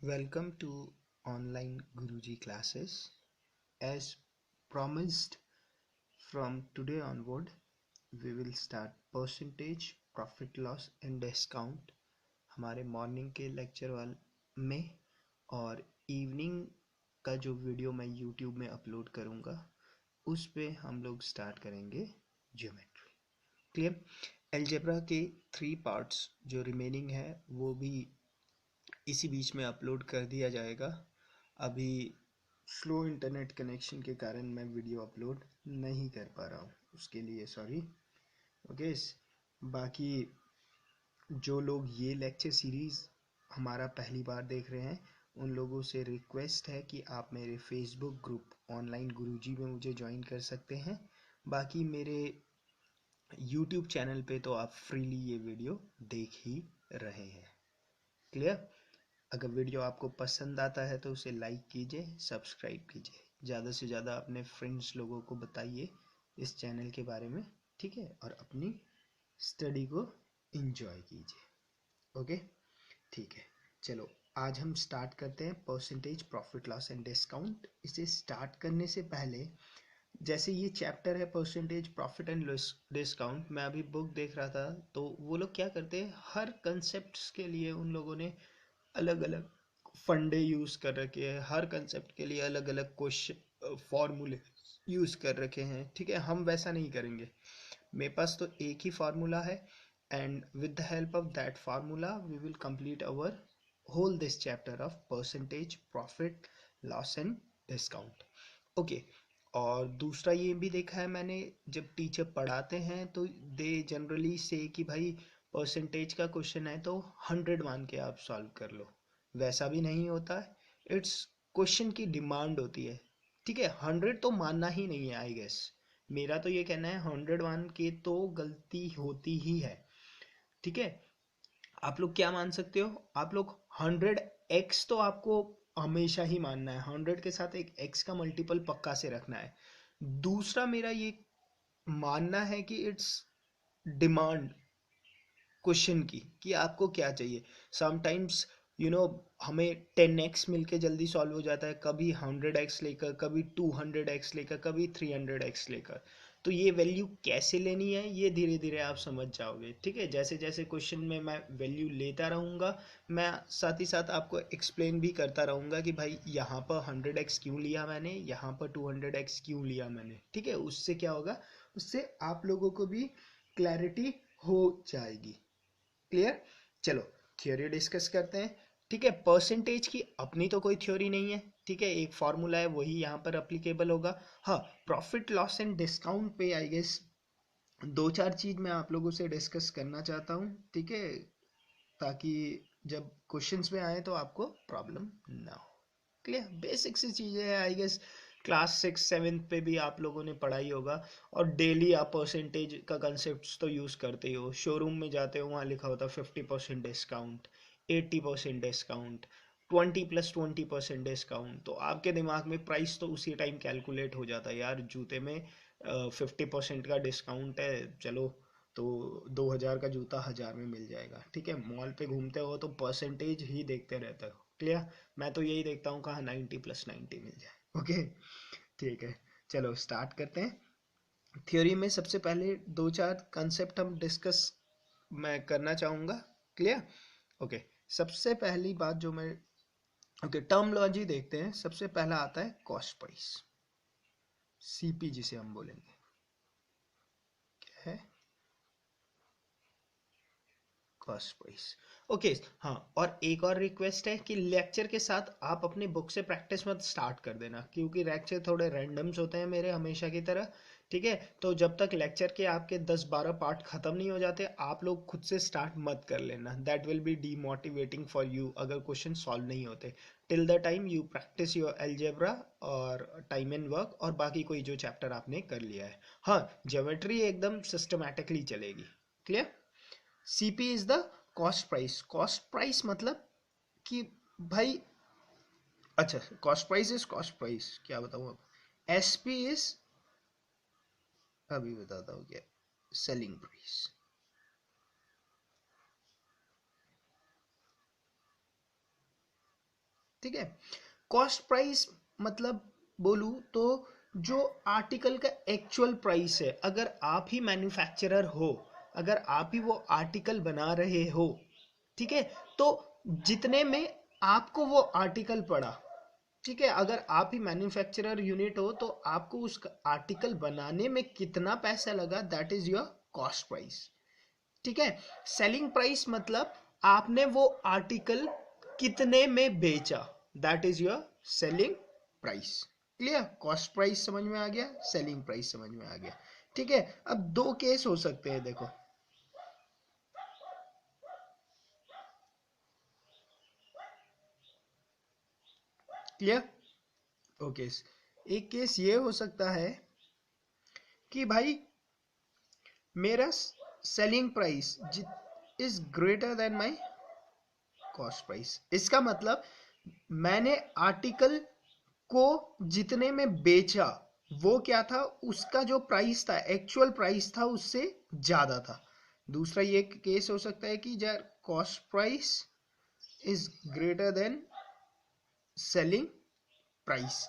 Welcome to online Guruji classes. As promised, from today onward, we will start percentage, profit loss and discount हमारे morning के lecture वाल में और evening का जो वीडियो मैं यूट्यूब में अपलोड करूँगा उस पे हम लोग स्टार्ट करेंगे ज्योमेट्री। क्लियर? अलजेब्रा के 3 पार्ट्स जो रिमेनिंग है वो भी इसी बीच में अपलोड कर दिया जाएगा। अभी स्लो इंटरनेट कनेक्शन के कारण मैं वीडियो अपलोड नहीं कर पा रहा हूँ, उसके लिए सॉरी। ओके, बाकी जो लोग ये लेक्चर सीरीज़ हमारा पहली बार देख रहे हैं उन लोगों से रिक्वेस्ट है कि आप मेरे फेसबुक ग्रुप ऑनलाइन गुरुजी में मुझे ज्वाइन कर सकते हैं। बाकी मेरे यूट्यूब चैनल पे तो आप फ्रीली ये वीडियो देख ही रहे हैं। क्लियर? अगर वीडियो आपको पसंद आता है तो उसे लाइक कीजिए, सब्सक्राइब कीजिए, ज़्यादा से ज़्यादा अपने फ्रेंड्स लोगों को बताइए इस चैनल के बारे में, ठीक है? और अपनी स्टडी को एंजॉय कीजिए। ओके, ठीक है। चलो आज हम स्टार्ट करते हैं percentage, profit loss and discount. इसे स्टार्ट करने से पहले जैसे ये चैप्टर है परसेंटेज, प्रॉफिट एंड डिस्काउंट, मैं अभी बुक देख रहा था तो वो लोग क्या करते हैं, हर कंसेप्ट के लिए उन लोगों ने अलग अलग फंडे यूज़ कर रखे हैं, हर कंसेप्ट के लिए अलग अलग क्वेश्चन फॉर्मूले यूज़ कर रखे हैं। ठीक है, हम वैसा नहीं करेंगे। मेरे पास तो एक ही फार्मूला है and with the help of that formula we will complete our whole this chapter of percentage, profit, loss and discount. Okay, और दूसरा ये भी देखा है मैंने, जब टीचर पढ़ाते हैं तो दे जनरली से कि भाई परसेंटेज का क्वेश्चन है तो 100 मान के आप सॉल्व कर लो। वैसा भी नहीं होता है, इट्स क्वेश्चन की डिमांड होती है। ठीक है, 100 तो मानना ही नहीं है आई गेस। मेरा तो ये कहना है 100 मान के तो गलती होती ही है। ठीक है, आप लोग क्या मान सकते हो, आप लोग 100x तो आपको हमेशा ही मानना है, 100 के साथ एक x का मल्टीपल पक्का से रखना है। दूसरा मेरा ये मानना है कि इट्स डिमांड क्वेश्चन की कि आपको क्या चाहिए। समटाइम्स हमें 10x मिलके जल्दी सॉल्व हो जाता है, कभी 100x लेकर, कभी 200x लेकर, कभी 300x लेकर। तो ये वैल्यू कैसे लेनी है ये धीरे धीरे आप समझ जाओगे। ठीक है, जैसे जैसे क्वेश्चन में मैं वैल्यू लेता रहूँगा मैं साथ ही साथ आपको एक्सप्लेन भी करता रहूँगा कि भाई यहाँ पर 100x क्यों लिया मैंने, यहाँ पर 200x क्यों लिया मैंने। ठीक है, उससे क्या होगा, उससे आप लोगों को भी क्लैरिटी हो जाएगी। क्लियर? चलो थ्योरी डिस्कस करते हैं। ठीक है, परसेंटेज की अपनी तो कोई थ्योरी नहीं है। ठीक है, एक फॉर्मूला है वही यहाँ पर अप्लीकेबल होगा। हाँ, प्रॉफिट लॉस एंड डिस्काउंट पे आई गेस दो चार चीज मैं आप लोगों से डिस्कस करना चाहता हूँ। ठीक है, ताकि जब क्वेश्चंस में आए तो आपको प्रॉब्लम ना हो। क्लियर? बेसिक सी चीज़ें हैं आई गेस, क्लास 6-7 पे भी आप लोगों ने पढ़ाई होगा और डेली आप परसेंटेज का कंसेप्ट तो यूज़ करते ही हो। शोरूम में जाते हो वहाँ लिखा होता है 50% डिस्काउंट, 80% डिस्काउंट, 20+20% डिस्काउंट। तो आपके दिमाग में प्राइस तो उसी टाइम कैलकुलेट हो जाता है, यार जूते में 50% का डिस्काउंट है, चलो तो 2000 का जूता 1000 में मिल जाएगा। ठीक है, मॉल पे घूमते हो तो परसेंटेज ही देखते रहते हो। क्लियर? मैं तो यही देखता हूँ कहाँ 90+90 मिल जाए। ओके, ठीक है, चलो स्टार्ट करते हैं। थ्योरी में सबसे पहले दो चार कंसेप्ट हम डिस्कस मैं करना चाहूँगा। क्लियर? ओके, सबसे पहली बात जो मैं ओके टर्मोलॉजी देखते हैं। सबसे पहला आता है कॉस्ट प्राइस, सीपी जिसे हम बोलेंगे। क्या है? Cost price. ओके, हाँ, और एक और रिक्वेस्ट है कि लेक्चर के साथ आप अपनी बुक से प्रैक्टिस मत स्टार्ट कर देना, क्योंकि लेक्चर थोड़े रैंडम्स होते हैं मेरे हमेशा की तरह। ठीक है, तो जब तक लेक्चर के आपके 10-12 पार्ट खत्म नहीं हो जाते आप लोग खुद से स्टार्ट मत कर लेना। That will be demotivating for you अगर क्वेश्चन सॉल्व नहीं होते। Till the time you practice your algebra और टाइम एंड वर्क और बाकी कोई जो चैप्टर आपने कर लिया है। हाँ, ज्योमेट्री एकदम सिस्टमैटिकली चलेगी। Clear? CP is the cost price. Cost price मतलब कि भाई, अच्छा, cost price is cost price, क्या बताऊँ अब। एसपी इज, अभी बताता हूँ क्या, सेलिंग प्राइस। ठीक है। कॉस्ट प्राइस मतलब बोलूं तो जो आर्टिकल का एक्चुअल प्राइस है, अगर आप ही मैन्युफैक्चरर हो, अगर आप ही वो आर्टिकल बना रहे हो, ठीक है, तो जितने में आपको वो आर्टिकल पड़ा, ठीक है, अगर आप ही मैन्युफैक्चरर यूनिट हो तो आपको उस आर्टिकल बनाने में कितना पैसा लगा, that is your cost price. ठीक है। सेलिंग प्राइस मतलब आपने वो आर्टिकल कितने में बेचा, that is your selling price. Clear. Cost price समझ में आ गया, सेलिंग प्राइस समझ में आ गया। ठीक है। अब दो केस हो सकते हैं, देखो। क्लियर। ओके। एक केस ये हो सकता है कि भाई मेरा selling price is greater than my cost price. इसका मतलब मैंने आर्टिकल को जितने में बेचा वो क्या था, उसका जो प्राइस था, एक्चुअल प्राइस था, उससे ज्यादा था। दूसरा ये केस हो सकता है कि यार cost price is greater than selling price.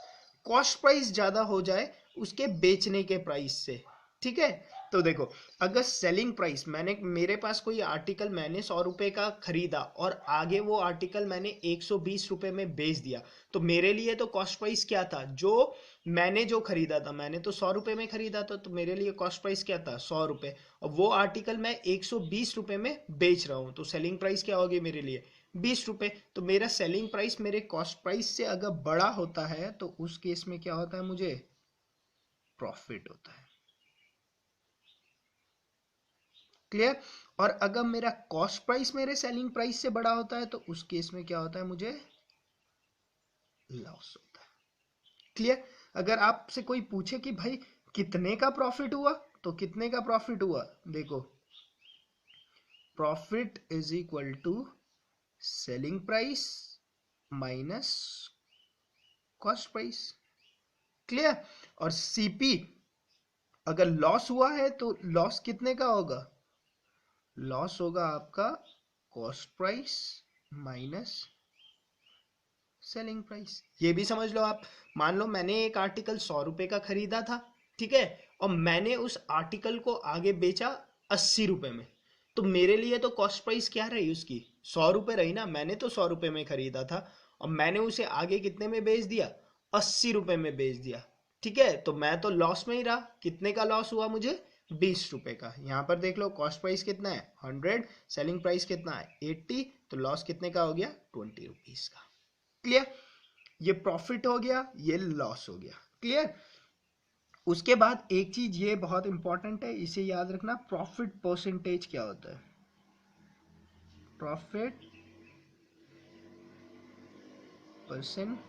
Cost price ज्यादा हो जाए उसके बेचने के प्राइस से। ठीक है। तो देखो, अगर सेलिंग प्राइस, मैंने मेरे पास कोई आर्टिकल मैंने 100 रुपए का खरीदा और आगे वो आर्टिकल मैंने 120 रुपए में बेच दिया, तो मेरे लिए तो कॉस्ट प्राइस क्या था, जो मैंने जो खरीदा था, मैंने तो 100 रुपए में खरीदा था, तो मेरे लिए कॉस्ट प्राइस क्या था, 100 रुपए। और वो आर्टिकल मैं 120 रुपए में बेच रहा हूँ, तो सेलिंग प्राइस क्या होगी मेरे लिए, 20 रुपए। तो मेरा सेलिंग प्राइस मेरे कॉस्ट प्राइस से अगर बड़ा होता है तो उस केस में क्या होता है, मुझे प्रॉफिट होता है। क्लियर। और अगर मेरा कॉस्ट प्राइस मेरे सेलिंग प्राइस से बड़ा होता है तो उस केस में क्या होता है, मुझे लॉस होता है। क्लियर। अगर आपसे कोई पूछे कि भाई कितने का प्रॉफिट हुआ, तो कितने का प्रॉफिट हुआ, देखो, profit is equal to selling price minus cost price. Clear. और सीपी, अगर लॉस हुआ है तो लॉस कितने का होगा, लॉस होगा आपका cost price minus selling price. ये भी समझ लो आप। मान लो मैंने एक आर्टिकल 100 रुपए का खरीदा था, ठीक है, और मैंने उस आर्टिकल को आगे बेचा 80 रुपए में, तो मेरे लिए तो कॉस्ट प्राइस क्या रही उसकी, 100 रुपए रही ना। मैंने तो 100 रुपए में खरीदा था और मैंने उसे आगे कितने में बेच दिया, 80 रुपए में बेच दिया। ठीक है, तो मैं तो लॉस में ही रहा। कितने का लॉस हुआ मुझे, 20 रुपए का। यहाँ पर देख लो, कॉस्ट प्राइस कितना है, 100, सेलिंग प्राइस कितना है, 80, तो लॉस कितने का हो गया, 20 रुपीज का। क्लियर। ये प्रॉफिट हो गया, ये लॉस हो गया। क्लियर। उसके बाद एक चीज ये बहुत इंपॉर्टेंट है, इसे याद रखना, प्रॉफिट परसेंटेज क्या होता है, प्रॉफिट परसेंटेज।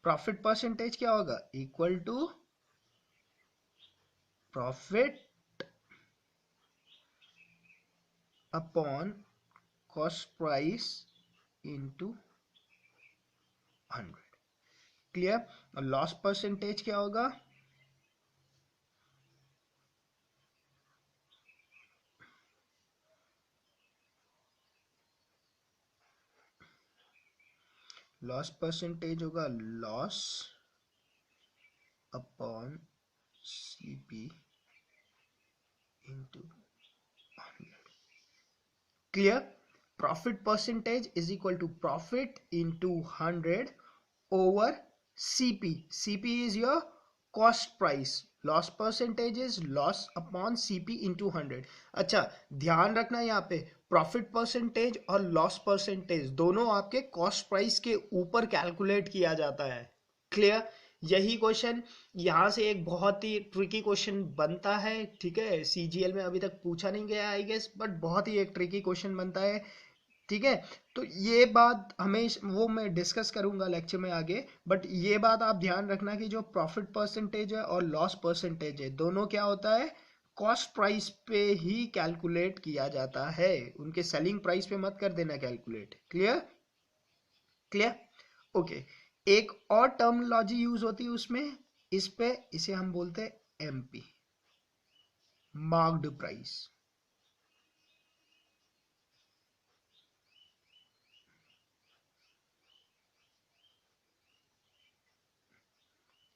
प्रॉफिट परसेंटेज क्या होगा, equal to profit upon cost price into 100। Clear. और लॉस परसेंटेज क्या होगा, लॉस परसेंटेज होगा loss upon CP into 100। Clear. Profit percentage is equal to profit into 100 over CP. CP is your cost price. Loss percentage is loss upon CP into 100. अच्छा, ध्यान रखना यहाँ पे, profit percentage और loss percentage दोनों आपके cost price के ऊपर कैलकुलेट किया जाता है। क्लियर। यही क्वेश्चन यहाँ से एक बहुत ही ट्रिकी क्वेश्चन बनता है। ठीक है, सीजीएल में अभी तक पूछा नहीं गया आई गेस, बट बहुत ही एक ट्रिकी क्वेश्चन बनता है। ठीक है। तो ये बात हमें वो मैं डिस्कस करूंगा लेक्चर में आगे, बट ये बात आप ध्यान रखना कि जो प्रॉफिट परसेंटेज है और लॉस परसेंटेज है, दोनों क्या होता है, कॉस्ट प्राइस पे ही कैलकुलेट किया जाता है, उनके सेलिंग प्राइस पे मत कर देना कैलकुलेट। क्लियर। क्लियर। ओके। एक और टर्मिनोलॉजी यूज होती है उसमें, इस पे, इसे हम बोलते हैं एमपी, मार्क्ड प्राइस।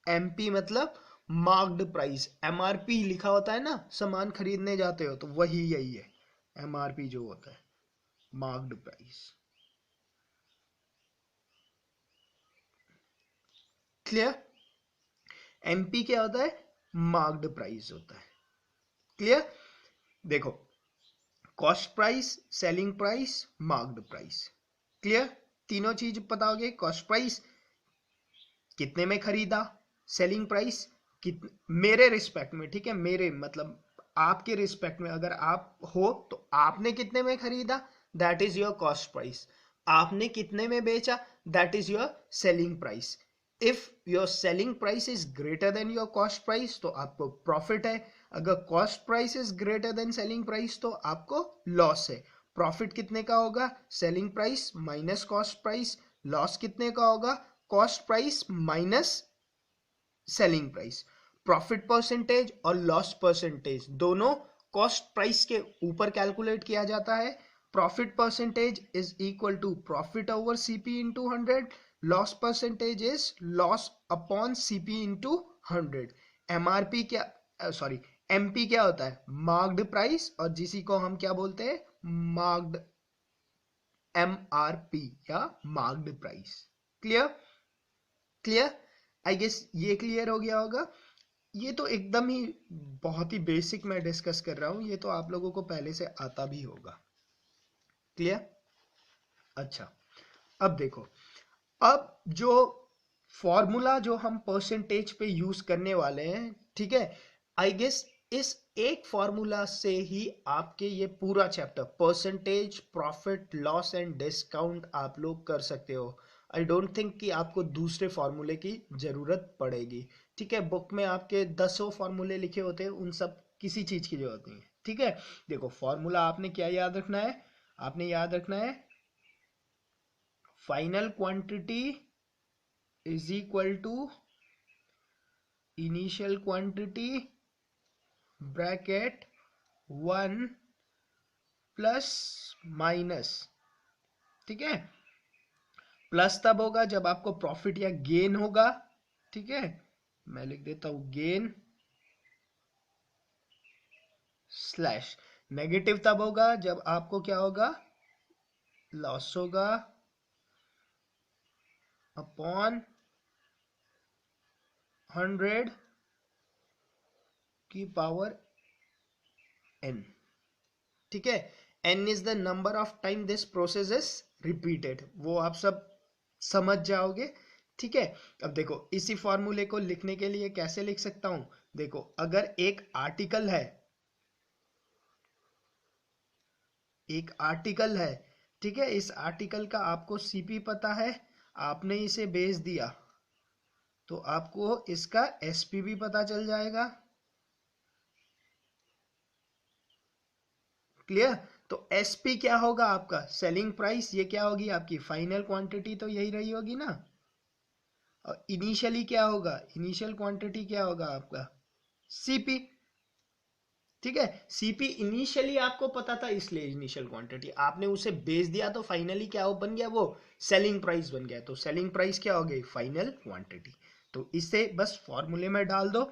एमपी मतलब मार्क्ड प्राइस, एमआरपी लिखा होता है ना, सामान खरीदने जाते हो तो वही यही है, एमआरपी जो होता है मार्क्ड प्राइस। क्लियर? एमपी क्या होता है? मार्क्ड प्राइस होता है। क्लियर? देखो, cost price, selling price, marked price. Clear? तीनों चीज पता होगी। कॉस्ट प्राइस कितने में खरीदा, सेलिंग प्राइस कितने मेरे रिस्पेक्ट में, ठीक है, मेरे मतलब आपके रिस्पेक्ट में, अगर आप हो तो आपने कितने में खरीदा, that is your cost price. आपने कितने में बेचा, that is your selling price. If your selling price is greater than your cost price तो आपको प्रॉफिट है। अगर cost price is greater than selling price तो आपको लॉस है। प्रॉफिट कितने का होगा? Selling price minus cost price. Loss कितने का होगा? Cost price minus selling price. Profit percentage और लॉस परसेंटेज दोनों कॉस्ट प्राइस के ऊपर कैलकुलेट किया जाता है। Profit percentage is equal to profit over CP into 100। Loss percentage is loss upon CP into 100। MRP क्या, सॉरी, एमपी क्या होता है? मार्क्ड प्राइस, और जिसी को हम क्या बोलते हैं? मार्क्ड, एमआरपी या marked price. Clear? Clear? I guess ये क्लियर हो गया होगा। ये तो एकदम ही बहुत ही बेसिक मैं डिस्कस कर रहा हूं, ये तो आप लोगों को पहले से आता भी होगा। क्लियर? अच्छा, अब देखो, अब जो फॉर्मूला जो हम परसेंटेज पे यूज करने वाले हैं, ठीक है, आई गेस इस एक फॉर्मूला से ही आपके ये पूरा chapter percentage, profit, loss and discount आप लोग कर सकते हो। आई डोंट थिंक कि आपको दूसरे फॉर्मूले की जरूरत पड़ेगी। ठीक है, बुक में आपके 10 फॉर्मूले लिखे होते हैं, उन सब किसी चीज की जरूरत नहीं है। ठीक है, देखो फॉर्मूला आपने क्या याद रखना है? आपने याद रखना है final quantity is equal to initial quantity bracket 1 plus minus. ठीक है, प्लस तब होगा जब आपको प्रॉफिट या गेन होगा। ठीक है, मैं लिख देता हूं गेन, स्लैश। नेगेटिव तब होगा जब आपको क्या होगा? लॉस होगा अपॉन 100 की पावर n। ठीक है, n is the number of time this process is repeated, वो आप सब समझ जाओगे। ठीक है, अब देखो इसी फॉर्मूले को लिखने के लिए कैसे लिख सकता हूं? देखो, अगर एक आर्टिकल है, एक आर्टिकल है, ठीक है, इस आर्टिकल का आपको सीपी पता है, आपने इसे बेच दिया तो आपको इसका एसपी भी पता चल जाएगा। क्लियर? तो एसपी क्या होगा आपका? Selling price. ये क्या होगी आपकी? फाइनल क्वांटिटी तो यही रही होगी ना। और इनिशियली क्या होगा? इनिशियल क्वांटिटी क्या होगा आपका? सीपी। ठीक है, सीपी इनिशियली आपको पता था इसलिए इनिशियल क्वांटिटी, आपने उसे बेच दिया तो फाइनली क्या बन गया? वो सेलिंग प्राइस बन गया। तो सेलिंग प्राइस क्या हो गई? Final quantity. तो इसे बस फॉर्मूले में डाल दो।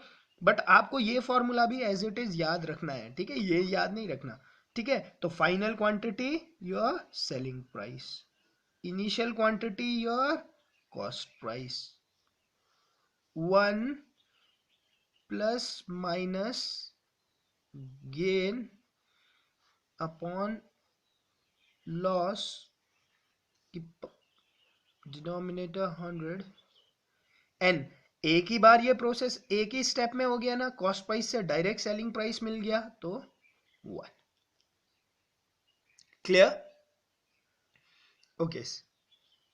बट आपको ये फॉर्मूला भी एज इट इज याद रखना है। ठीक है, ये याद नहीं रखना। ठीक है, तो final quantity your selling price, initial quantity your cost price, 1 plus minus gain upon loss की डिनोमिनेटर 100 एन। एक ही बार ये प्रोसेस एक ही स्टेप में हो गया ना, कॉस्ट प्राइस से डायरेक्ट सेलिंग प्राइस मिल गया तो 1। Clear? Okay,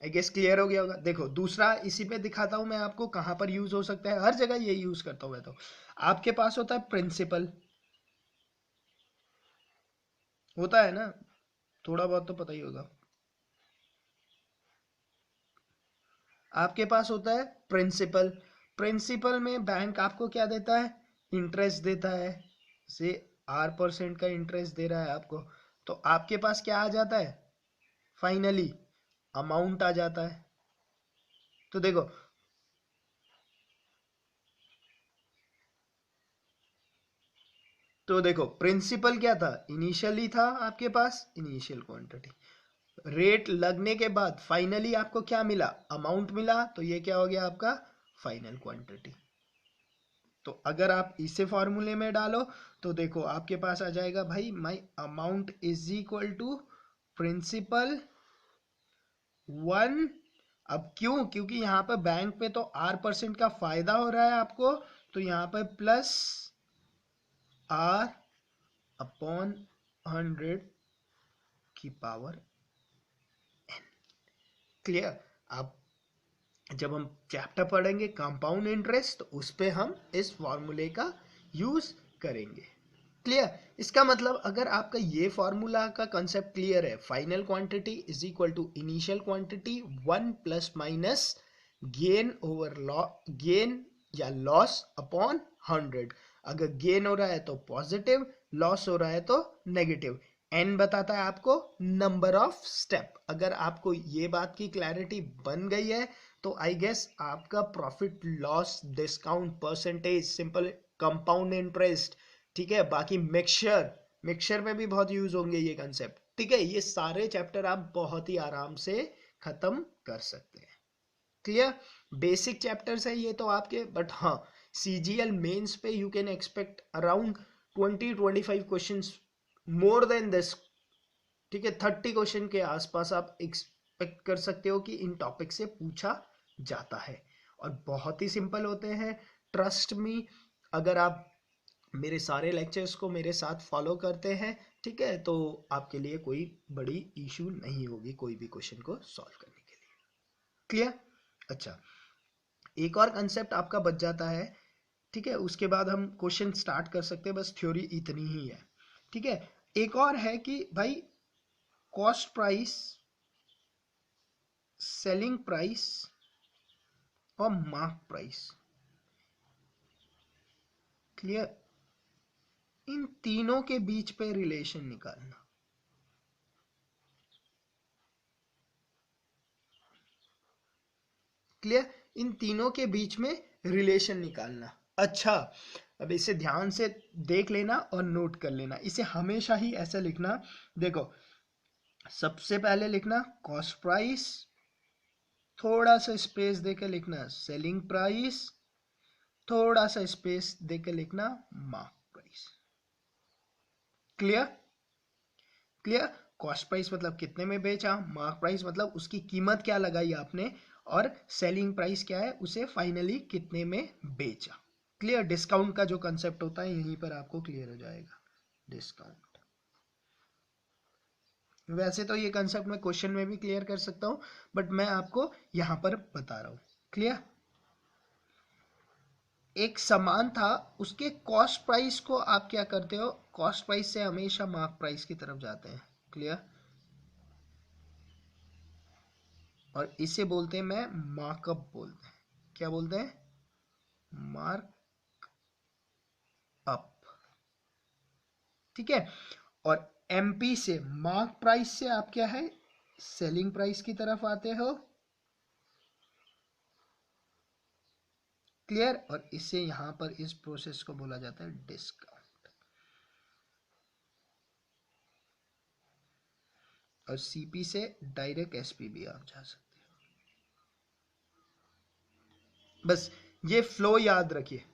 I guess clear हो गया होगा। देखो दूसरा इसी पे दिखाता हूं मैं आपको कहां पर यूज हो सकता है, हर जगह ये यूज करता हूं मैं। तो आपके पास होता है प्रिंसिपल, होता है ना, थोड़ा बहुत तो पता ही होगा। आपके पास होता है प्रिंसिपल। प्रिंसिपल में बैंक आपको क्या देता है? इंटरेस्ट देता है, से 8% का इंटरेस्ट दे रहा है आपको। तो आपके पास क्या आ जाता है? फाइनली अमाउंट आ जाता है। तो देखो, तो देखो प्रिंसिपल क्या था, इनिशियली था आपके पास इनिशियल क्वांटिटी, रेट लगने के बाद फाइनली आपको क्या मिला, अमाउंट मिला, तो ये क्या हो गया आपका फाइनल क्वांटिटी। तो अगर आप इसे फॉर्मूले में डालो तो देखो आपके पास आ जाएगा भाई, my amount is equal to principal 1। अब क्यों, क्योंकि यहाँ पर बैंक पे तो R% का फायदा हो रहा है आपको, तो यहाँ पर प्लस R अपॉन 100 की पावर। क्लियर। अब जब हम चैप्टर पढ़ेंगे कंपाउंड इंटरेस्ट तो उस पे हम इस फॉर्मूले का यूज करेंगे। क्लियर। इसका मतलब अगर आपका ये फॉर्मूला का कंसेप्ट क्लियर है, final quantity is equal to initial quantity 1 plus minus gain over gain या लॉस अपॉन 100। अगर गेन हो रहा है तो पॉजिटिव, लॉस हो रहा है तो नेगेटिव। एन बताता है आपको नंबर ऑफ स्टेप। अगर आपको ये बात की क्लैरिटी बन गई है तो आई गेस आपका profit loss discount percentage simple compound interest, ठीक है, बाकी मिक्सचर, मिक्सचर में भी बहुत यूज होंगे ये कंसेप्ट, ठीक है, ये सारे चैप्टर आप बहुत ही आराम से खत्म कर सकते हैं। क्लियर। बेसिक चैप्टर्स है ये तो आपके, बट हाँ सीजीएल मेंस पे you can expect around 20-25 questions more than this, ठीक है, 30 क्वेश्चन के आसपास आप एक्सपेक्ट कर सकते हो कि इन टॉपिक से पूछा जाता है और बहुत ही सिंपल होते हैं, ट्रस्ट मी। अगर आप मेरे सारे लेक्चर्स को मेरे साथ फॉलो करते हैं, ठीक है, तो आपके लिए कोई बड़ी इशू नहीं होगी कोई भी क्वेश्चन को सॉल्व करने के लिए। क्लियर। अच्छा, एक और कंसेप्ट आपका बच जाता है, ठीक है, उसके बाद हम क्वेश्चन स्टार्ट कर सकते हैं, बस थ्योरी इतनी ही है, ठीक है। एक और है कि भाई कॉस्ट प्राइस, सेलिंग प्राइस और मार्क प्राइस। क्लियर। इन तीनों के बीच पे रिलेशन निकालना। क्लियर। इन तीनों के बीच में रिलेशन निकालना। अच्छा, अब इसे ध्यान से देख लेना और नोट कर लेना, इसे हमेशा ही ऐसे लिखना। देखो सबसे पहले लिखना कॉस्ट प्राइस, थोड़ा सा स्पेस देके लिखना सेलिंग प्राइस, थोड़ा सा स्पेस देके लिखना mark price. Clear. Clear. Cost price मतलब कितने में बेचा, मार्क प्राइस मतलब उसकी कीमत क्या लगाई आपने, और सेलिंग प्राइस क्या है, उसे फाइनली कितने में बेचा। क्लियर। डिस्काउंट का जो कंसेप्ट होता है यहीं पर आपको क्लियर हो जाएगा, डिस्काउंट। वैसे तो ये कंसेप्ट मैं क्वेश्चन में भी क्लियर कर सकता हूं, बट मैं आपको यहां पर बता रहा हूं। क्लियर। एक सामान था, उसके कॉस्ट प्राइस को आप क्या करते हो, कॉस्ट प्राइस से हमेशा मार्क प्राइस की तरफ जाते हैं। क्लियर। और इसे बोलते हैं, मैं मार्कअप बोलते हैं, क्या बोलते हैं, मार्क अप। ठीक है। और एमपी से, मार्क प्राइस से आप क्या है, सेलिंग प्राइस की तरफ आते हो। क्लियर। और इसे यहां पर इस प्रोसेस को बोला जाता है डिस्काउंट। और सीपी से डायरेक्ट एसपी भी आप जा सकते हो। बस ये फ्लो याद रखिए,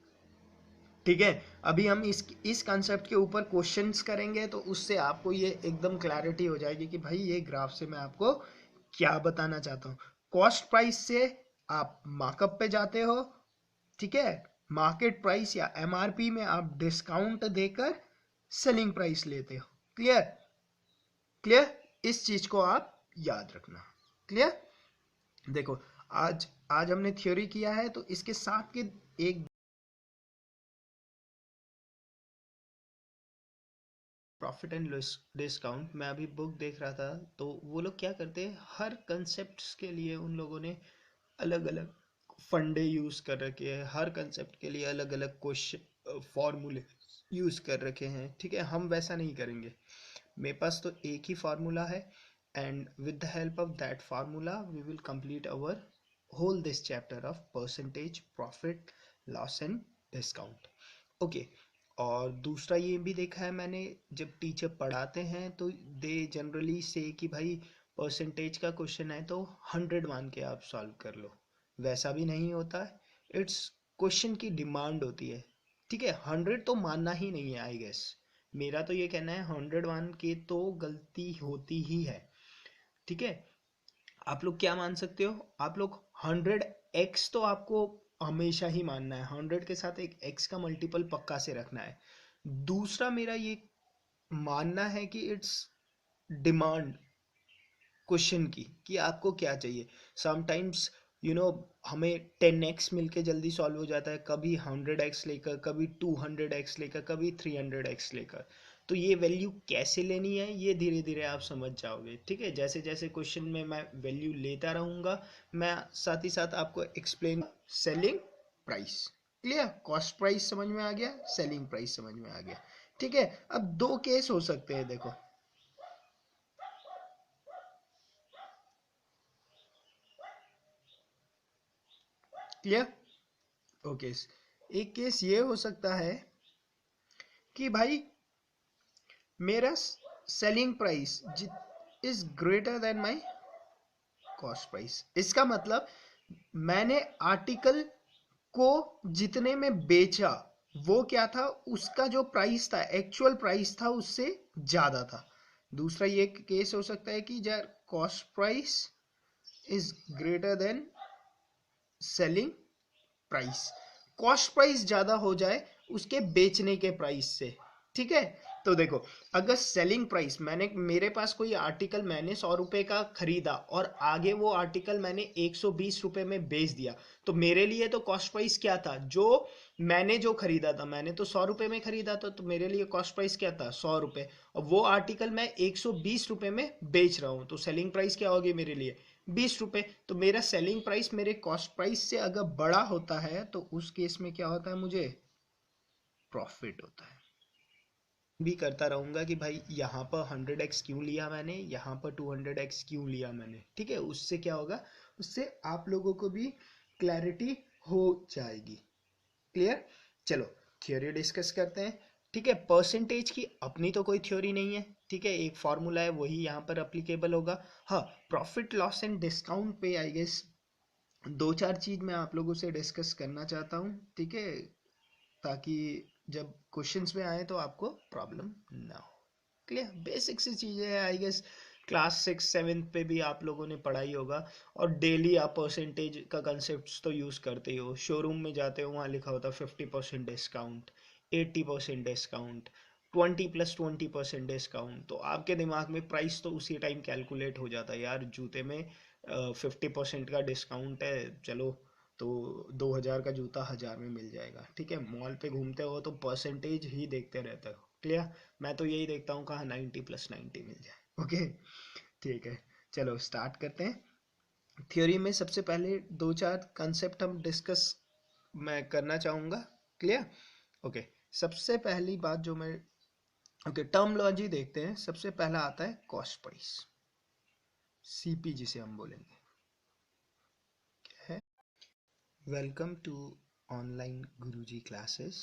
ठीक है। अभी हम इस कंसेप्ट के ऊपर क्वेश्चंस करेंगे तो उससे आपको ये एकदम क्लैरिटी हो जाएगी कि भाई ये ग्राफ से मैं आपको क्या बताना चाहता हूँ। कॉस्ट प्राइस से आप मार्कअप पे जाते हो, ठीक है, मार्केट प्राइस या एमआरपी में आप डिस्काउंट देकर सेलिंग प्राइस लेते हो। क्लियर। क्लियर। इस चीज को आप याद रखना। क्लियर। देखो आज आज हमने थ्योरी किया है, तो इसके साथ के एक प्रॉफिट एंड लॉस डिस्काउंट, मैं अभी बुक देख रहा था, तो वो लोग क्या करते हैं, हर कंसेप्ट के लिए उन लोगों ने अलग अलग फंडे यूज कर रखे हैं, हर कंसेप्ट के लिए अलग अलग क्वेश्चन फॉर्मूले यूज कर रखे हैं, ठीक है। हम वैसा नहीं करेंगे, मेरे पास तो एक ही फार्मूला है, and with the help of that formula we will complete our whole this chapter of percentage profit loss and discount. Okay, और दूसरा ये भी देखा है मैंने, जब टीचर पढ़ाते हैं तो दे जनरली से कि भाई परसेंटेज का क्वेश्चन है तो 100 मान के आप सॉल्व कर लो। वैसा भी नहीं होता है, इट्स क्वेश्चन की डिमांड होती है। ठीक है, 100 तो मानना ही नहीं है आई गेस। मेरा तो ये कहना है 100 मान के तो गलती होती ही है। ठीक है, आप लोग क्या मान सकते हो, आप लोग 100x तो आपको हमेशा ही मानना है, 100 के साथ एक x का मल्टीपल पक्का से रखना है। दूसरा मेरा ये मानना है कि इट्स डिमांड क्वेश्चन की कि आपको क्या चाहिए। समटाइम्स हमें 10x मिलके जल्दी सॉल्व हो जाता है, कभी 100x लेकर, कभी 200x लेकर, कभी 300x लेकर। तो ये वैल्यू कैसे लेनी है ये धीरे धीरे आप समझ जाओगे। ठीक है, जैसे जैसे क्वेश्चन में मैं वैल्यू लेता रहूँगा, मैं साथ ही साथ आपको explain. Selling price clear, cost price समझ में आ गया, सेलिंग प्राइस समझ में आ गया। ठीक है, अब दो केस हो सकते हैं, देखो क्लियर। ओके, एक केस ये हो सकता है कि भाई मेरा selling price is greater than my cost price. इसका मतलब मैंने आर्टिकल को जितने में बेचा वो क्या था, उसका जो प्राइस था, एक्चुअल प्राइस था, उससे ज्यादा था। दूसरा ये केस हो सकता है कि यार cost price is greater than selling price, cost price ज्यादा हो जाए उसके बेचने के प्राइस से। ठीक है, तो देखो अगर सेलिंग प्राइस, मैंने मेरे पास कोई आर्टिकल मैंने 100 रुपए का खरीदा और आगे वो आर्टिकल मैंने 120 रुपए में बेच दिया, तो मेरे लिए तो कॉस्ट प्राइस क्या था, जो मैंने जो खरीदा था, मैंने तो 100 रुपए में खरीदा था, तो मेरे लिए कॉस्ट प्राइस क्या था, 100 रुपए। और वो आर्टिकल मैं 120 रुपए में बेच रहा हूँ, तो सेलिंग प्राइस क्या होगी मेरे लिए, 20 रुपए। तो मेरा सेलिंग प्राइस मेरे कॉस्ट प्राइस से अगर बड़ा होता है तो उस केस में क्या होता है, मुझे प्रॉफिट होता है। भी करता रहूंगा कि भाई यहाँ पर 100x क्यों लिया मैंने, यहाँ पर 200x क्यों लिया मैंने। ठीक है, उससे क्या होगा, उससे आप लोगों को भी क्लैरिटी हो जाएगी। क्लियर, चलो थ्योरी डिस्कस करते हैं। ठीक है, परसेंटेज की अपनी तो कोई थ्योरी नहीं है। ठीक है, एक फॉर्मूला है, वही यहाँ पर अप्लीकेबल होगा। हाँ, प्रॉफिट लॉस एंड डिस्काउंट पे आई गेस दो चार चीज मैं आप लोगों से डिस्कस करना चाहता हूँ। ठीक है, ताकि जब क्वेश्चंस में आए तो आपको प्रॉब्लम ना हो। क्लियर, बेसिक सी चीजें हैं आई गेस, क्लास 6 7 पे भी आप लोगों ने पढ़ाई होगा। और डेली आप परसेंटेज का कंसेप्ट तो यूज करते ही हो, शोरूम में जाते हो वहाँ लिखा होता है 50% डिस्काउंट, 80% डिस्काउंट, 20+20% डिस्काउंट, तो आपके दिमाग में प्राइस तो उसी टाइम कैलकुलेट हो जाता है, यार जूते में 50% का डिस्काउंट है, चलो तो 2,000 का जूता 1,000 में मिल जाएगा। ठीक है, मॉल पे घूमते हो तो परसेंटेज ही देखते रहते हो। क्लियर, मैं तो यही देखता हूँ कहाँ 90+90 मिल जाए। ओके, ठीक है, चलो स्टार्ट करते हैं। थ्योरी में सबसे पहले दो चार कंसेप्ट हम डिस्कस मैं करना चाहूँगा। क्लियर, ओके, सबसे पहली बात जो मैं, ओके टर्मोलॉजी देखते हैं। सबसे पहला आता है कॉस्ट प्राइस, सीपी जिसे हम बोलेंगे। Welcome to online Guruji classes.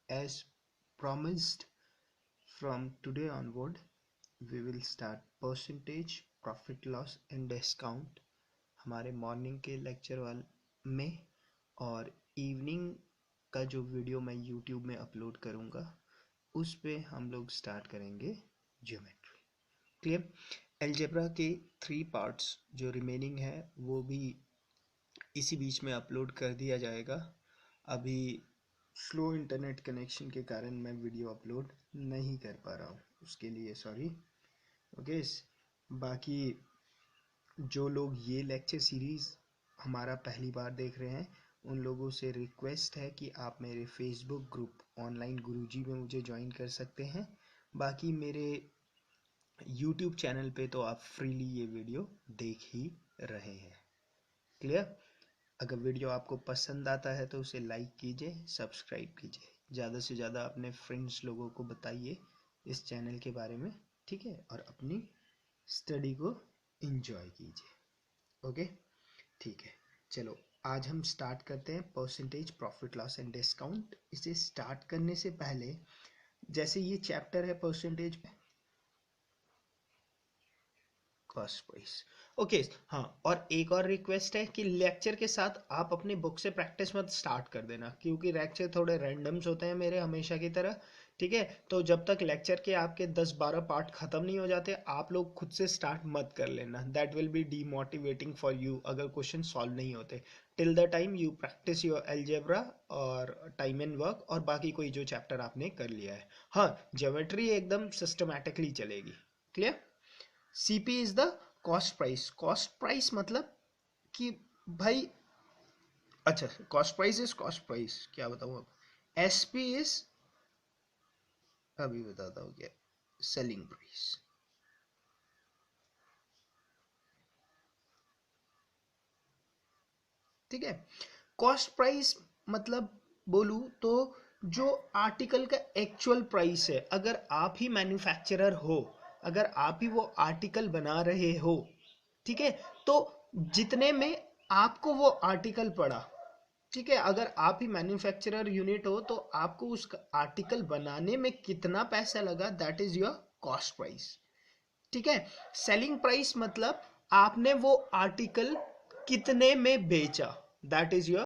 As promised, from today onward, we will start percentage, profit loss and discount हमारे मॉर्निंग के लेक्चर वाल में, और इवनिंग का जो वीडियो मैं यूट्यूब में अपलोड करूँगा उस पे हम लोग स्टार्ट करेंगे ज्योमेट्री। क्लियर, अलजेब्रा के 3 पार्ट्स जो रिमेनिंग है वो भी इसी बीच में अपलोड कर दिया जाएगा। अभी स्लो इंटरनेट कनेक्शन के कारण मैं वीडियो अपलोड नहीं कर पा रहा हूँ, उसके लिए सॉरी। ओके, बाकी जो लोग ये लेक्चर सीरीज़ हमारा पहली बार देख रहे हैं उन लोगों से रिक्वेस्ट है कि आप मेरे फेसबुक ग्रुप ऑनलाइन गुरुजी में मुझे ज्वाइन कर सकते हैं। बाकी मेरे यूट्यूब चैनल पे तो आप फ्रीली ये वीडियो देख ही रहे हैं। क्लियर, अगर वीडियो आपको पसंद आता है तो उसे लाइक कीजिए, सब्सक्राइब कीजिए, ज़्यादा से ज़्यादा अपने फ्रेंड्स लोगों को बताइए इस चैनल के बारे में। ठीक है, और अपनी स्टडी को एंजॉय कीजिए। ओके, ठीक है, चलो आज हम स्टार्ट करते हैं percentage profit loss and discount. इसे स्टार्ट करने से पहले, जैसे ये चैप्टर है परसेंटेज कॉस्ट प्राइस। ओके, हाँ, और एक और रिक्वेस्ट है कि लेक्चर के साथ आप अपनी बुक से प्रैक्टिस मत स्टार्ट कर देना, क्योंकि लेक्चर थोड़े रैंडम्स होते हैं मेरे हमेशा की तरह। ठीक है, तो जब तक लेक्चर के आपके 10-12 पार्ट खत्म नहीं हो जाते, आप लोग खुद से स्टार्ट मत कर लेना। That will be demotivating for you अगर क्वेश्चन सॉल्व नहीं होते। Till the time you practice your algebra और टाइम एंड वर्क, और बाकी कोई जो चैप्टर आपने कर लिया है। हाँ, ज्योमेट्री एकदम सिस्टमैटिकली चलेगी। Clear? CP is the cost price. Cost price मतलब कि भाई, अच्छा, cost price is cost price, क्या बताऊं अब। एसपी इज, अभी बताता हूँ क्या, सेलिंग प्राइस। ठीक है, कॉस्ट प्राइस मतलब बोलूं तो जो आर्टिकल का एक्चुअल प्राइस है, अगर आप ही मैन्युफैक्चरर हो, अगर आप ही वो आर्टिकल बना रहे हो, ठीक है, तो जितने में आपको वो आर्टिकल पड़ा, ठीक है, अगर आप ही मैन्युफैक्चरर यूनिट हो तो आपको उस आर्टिकल बनाने में कितना पैसा लगा, that is your cost price. ठीक है, सेलिंग प्राइस मतलब आपने वो आर्टिकल कितने में बेचा, दैट इज योर